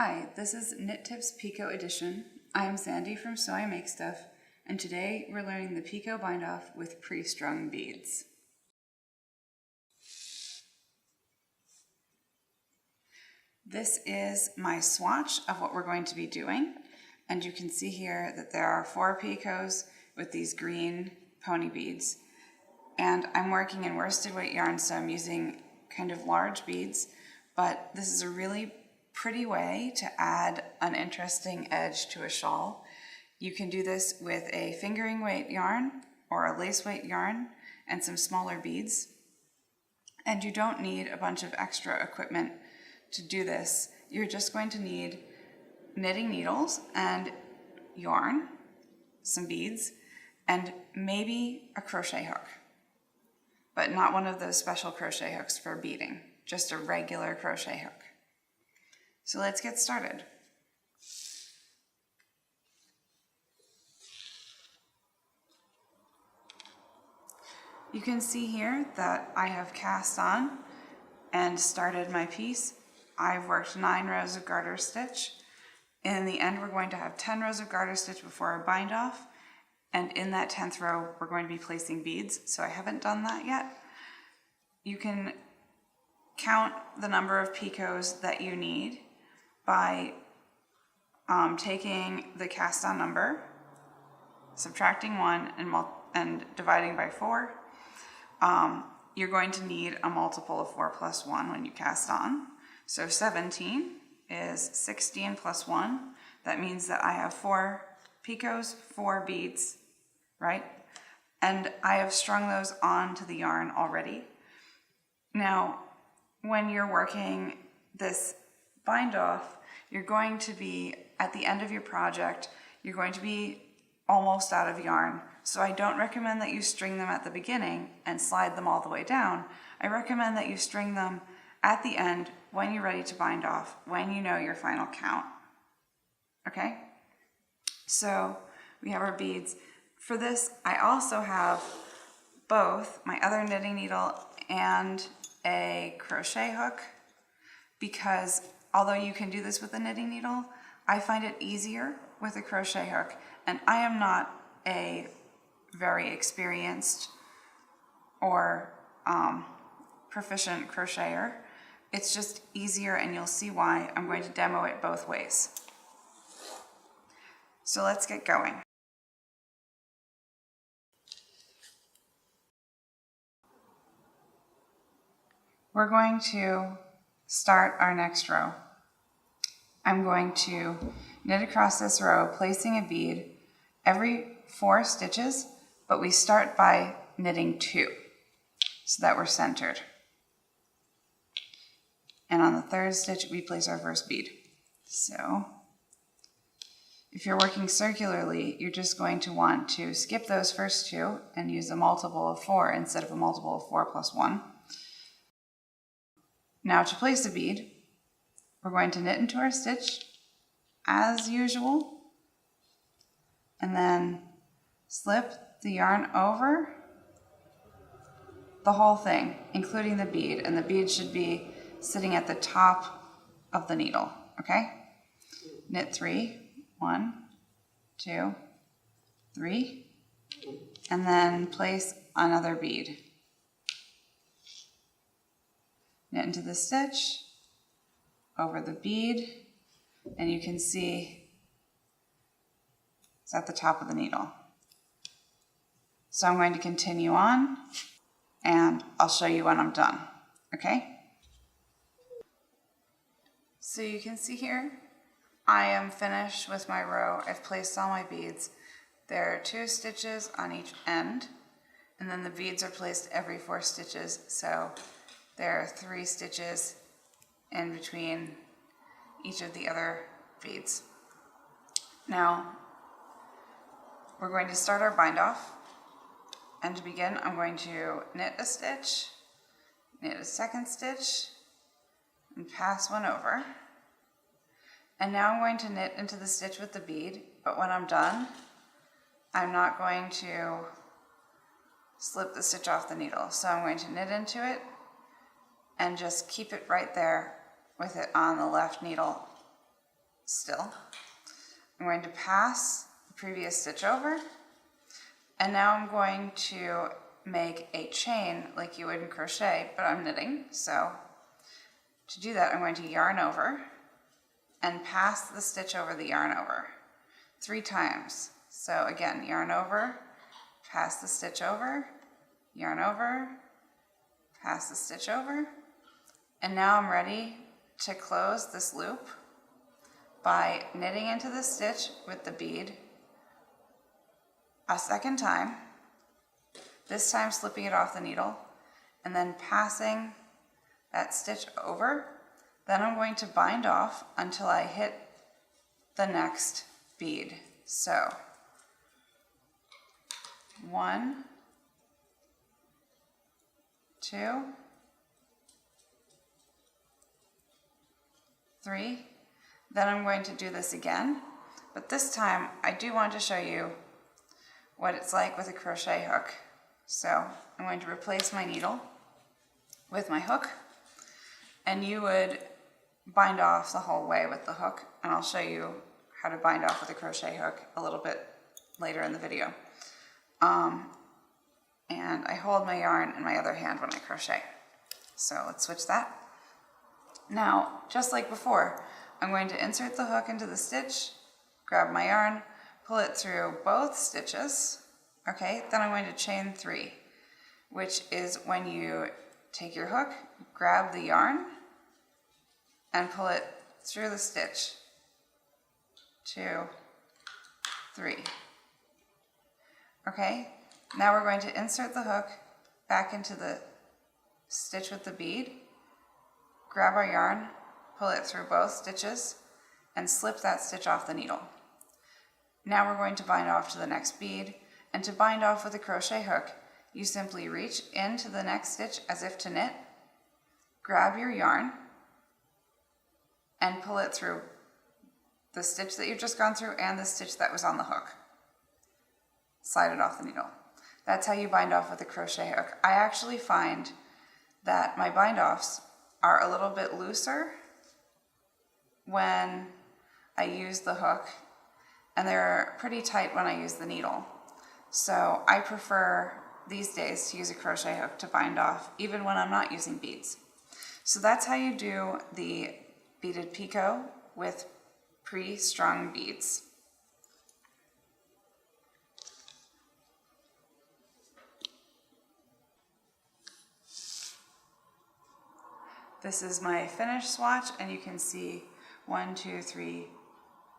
Hi, this is Knit Tips Picot edition. I am Sandy from So I Make Stuff, and today we're learning the Picot bind off with pre-strung beads. This is my swatch of what we're going to be doing, and you can see here that there are 4 picots with these green pony beads, and I'm working in worsted weight yarn, so I'm using kind of large beads, but this is a really pretty way to add an interesting edge to a shawl. You can do this with a fingering weight yarn or a lace weight yarn and some smaller beads. And you don't need a bunch of extra equipment to do this. You're just going to need knitting needles and yarn, some beads, and maybe a crochet hook. But not one of those special crochet hooks for beading, just a regular crochet hook. So let's get started. You can see here that I have cast on and started my piece. I've worked 9 rows of garter stitch. In the end, we're going to have 10 rows of garter stitch before I bind off. And in that 10th row, we're going to be placing beads. So I haven't done that yet. You can count the number of picots that you need by taking the cast on number, subtracting 1 and dividing by 4. You're going to need a multiple of 4 plus 1 when you cast on. So 17 is 16 plus 1. That means that I have 4 picots, 4 beads, right? And I have strung those onto the yarn already. Now, when you're working this bind off, you're going to be, at the end of your project, you're going to be almost out of yarn. So I don't recommend that you string them at the beginning and slide them all the way down. I recommend that you string them at the end when you're ready to bind off, when you know your final count. Okay? So we have our beads. For this, I also have both my other knitting needle and a crochet hook, because although you can do this with a knitting needle, I find it easier with a crochet hook. And I am not a very experienced or proficient crocheter. It's just easier, and you'll see why. I'm going to demo it both ways. So let's get going. We're going to start our next row. I'm going to knit across this row, placing a bead every 4 stitches, but we start by knitting 2 so that we're centered. And on the 3rd stitch, we place our first bead. So if you're working circularly, you're just going to want to skip those first 2 and use a multiple of 4 instead of a multiple of 4 plus 1. Now to place a bead, we're going to knit into our stitch as usual, and then slip the yarn over the whole thing, including the bead, and the bead should be sitting at the top of the needle, okay? Knit 3, 1, 2, 3, and then place another bead. Knit into the stitch, over the bead, and you can see it's at the top of the needle. So I'm going to continue on, and I'll show you when I'm done, okay? So you can see here, I am finished with my row. I've placed all my beads. There are 2 stitches on each end, and then the beads are placed every 4 stitches, so there are 3 stitches in between each of the other beads. Now, we're going to start our bind off, and to begin, I'm going to knit a stitch, knit a 2nd stitch, and pass one over. And now I'm going to knit into the stitch with the bead, but when I'm done, I'm not going to slip the stitch off the needle. So I'm going to knit into it and just keep it right there with it on the left needle still. I'm going to pass the previous stitch over, and now I'm going to make a chain like you would in crochet, but I'm knitting. So to do that, I'm going to yarn over and pass the stitch over the yarn over 3 times. So again, yarn over, pass the stitch over, yarn over, pass the stitch over, and now I'm ready to close this loop by knitting into the stitch with the bead a second time, this time slipping it off the needle, and then passing that stitch over. Then I'm going to bind off until I hit the next bead. So 1, 2, 3. Then I'm going to do this again, but this time I do want to show you what it's like with a crochet hook. So I'm going to replace my needle with my hook, and you would bind off the whole way with the hook, and I'll show you how to bind off with a crochet hook a little bit later in the video. And I hold my yarn in my other hand when I crochet. So let's switch that. Now, just like before, I'm going to insert the hook into the stitch, grab my yarn, pull it through both stitches, okay? Then I'm going to chain 3, which is when you take your hook, grab the yarn, and pull it through the stitch. 2, 3. Okay, now we're going to insert the hook back into the stitch with the bead, grab our yarn, pull it through both stitches, and slip that stitch off the needle. Now we're going to bind off to the next bead, and to bind off with a crochet hook, you simply reach into the next stitch as if to knit, grab your yarn, and pull it through the stitch that you've just gone through and the stitch that was on the hook. Slide it off the needle. That's how you bind off with a crochet hook. I actually find that my bind offs are a little bit looser when I use the hook, and they're pretty tight when I use the needle. So I prefer these days to use a crochet hook to bind off, even when I'm not using beads. So that's how you do the beaded picot with pre-strung beads. This is my finished swatch, and you can see 1, 2, 3,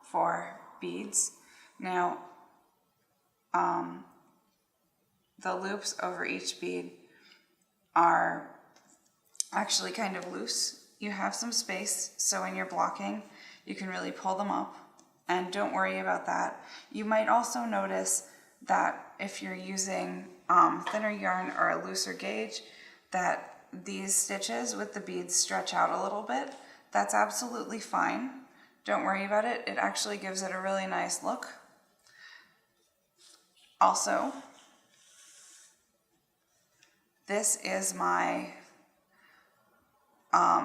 4 beads. Now, the loops over each bead are actually kind of loose. You have some space, so when you're blocking, you can really pull them up, and don't worry about that. You might also notice that if you're using thinner yarn or a looser gauge, that these stitches with the beads stretch out a little bit. That's absolutely fine. Don't worry about it. It actually gives it a really nice look. Also, this is my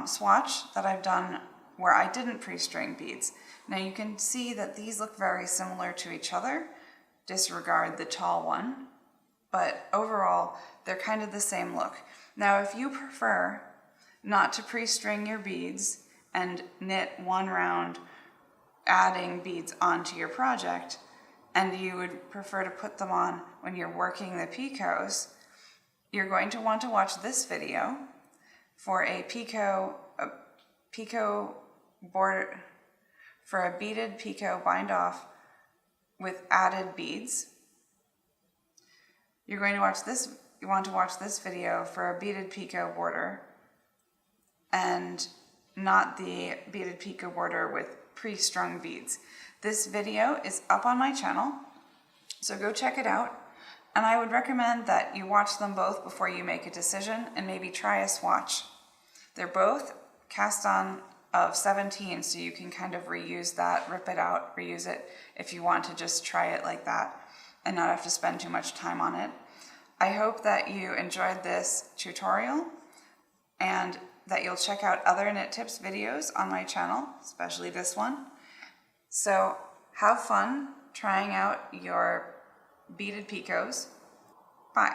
swatch that I've done where I didn't pre-string beads. Now you can see that these look very similar to each other. Disregard the tall one, but overall they're kind of the same look. Now if you prefer not to pre-string your beads and knit one round adding beads onto your project, and you would prefer to put them on when you're working the picots, you're going to want to watch this video for a picot border, for a beaded picot bind off with added beads. You're going to watch this, you want to watch this video for a beaded picot border and not the beaded picot border with pre-strung beads. This video is up on my channel, so go check it out. And I would recommend that you watch them both before you make a decision and maybe try a swatch. They're both cast on of 17, so you can kind of reuse that, rip it out, reuse it if you want to just try it like that and not have to spend too much time on it. I hope that you enjoyed this tutorial and that you'll check out other knit tips videos on my channel, especially this one. So have fun trying out your beaded picots. Bye.